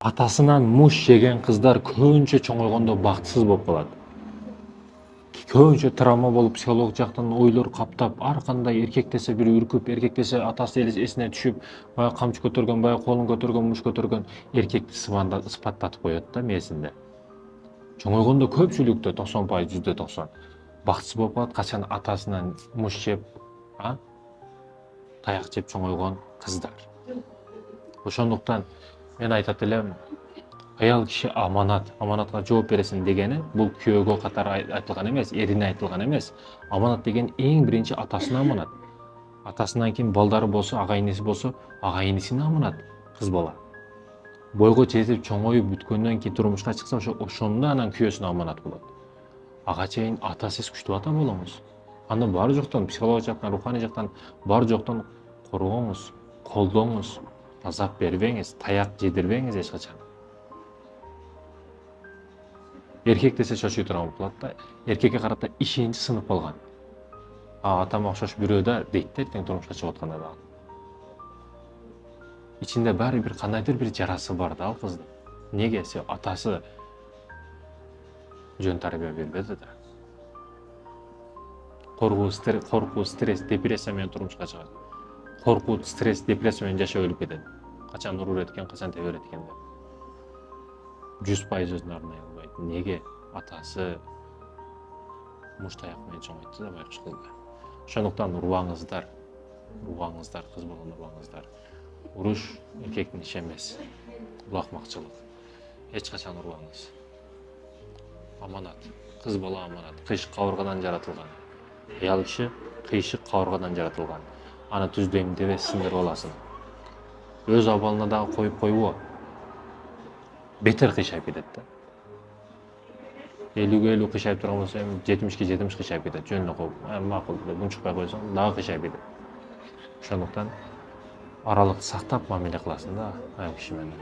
Атасынан муш жеген кыздар көбүнчө чоңойгондо бактысыз болуп калат. Көбүнчө травма болуп, психологик жактан ойлор каптап, ар кандай эркек десе бир үркүп, эркек десе атасы эсине түшүп, баягы камчы көтөргөн, баягы колун көтөргөн, муш көтөргөн эркекти сыпаттатып коет да мээсинде. Чоңойгондо көпчүлүктө 90%, %90 бактысыз болуп калат, качан атасынан муш жеп, таяк жеп чоңойгон кыздар. Ошондуктан мен айтат элем, аял киши аманат, аманатка жооп бересиң дегени бул күйөөгө катары айтылган эмес, эрине айтылган эмес. Аманат деген эң биринчи атасына аманат. Атасынан кийин балдары болсо, ага иниси болсо, ага инисине аманат кыз бала. Бойго жетип чоңоюп бүткөндөн кийин турмушка чыкса, ошондо анан күйөөсүнө аманат болот. Ага чейин атасыз күчтүү ата болуңуз. Аны бар жоктон, психологик жактан, руханий жактан бар жоктон коргоңуз, колдоңуз, азап бербеңиз, таяк жедирбеңиз эч качан. Эркек десе чочуй турган болот да, эркекке карата ишеничи сынып калган. Атама окшош бирөө да дейт да эртең турмушка чыгып атканда дагы. Ичинде баары бир кандайдыр бир жарасы бар да ал кыздын. Неге? Атасы жөн тарбия бербеди да. Коркуу, стресс, депрессия менен турмушка чыгат. Коркуу, стресс, депрессия менен жашап өлүп кетет. Качан уруу берет экен, качан тебе берет экен деп. 100% өзүнө арнай албайт. Неге? Атасы муш таяк менен чоңойтты да байкуш кызды. Ошондуктан урбаңыздар, кыз болгон урбаңыздар. Уруш эркектин иши эмес. Бул акмакчылык. Эч качан урбаңыз. Аманат. Кыз бала аманат. Кыйшык кабыргадан жаратылган. Аял киши кыйшык кабыргадан жаратылган. Аны түздөйм дебе сындырып аласың. Өз абалына дагы коюп койбо. Бетер кыйшайып кетет да. 50-50 кыйшайып турган болсо, 70-70 кыйшайып кетет. Жөн эле коюп, макул деп унчукпай койсоң, дагы кыйшайып кетет. Ошондуктан аралыкты сактап мамиле кыласың да аял киши менен.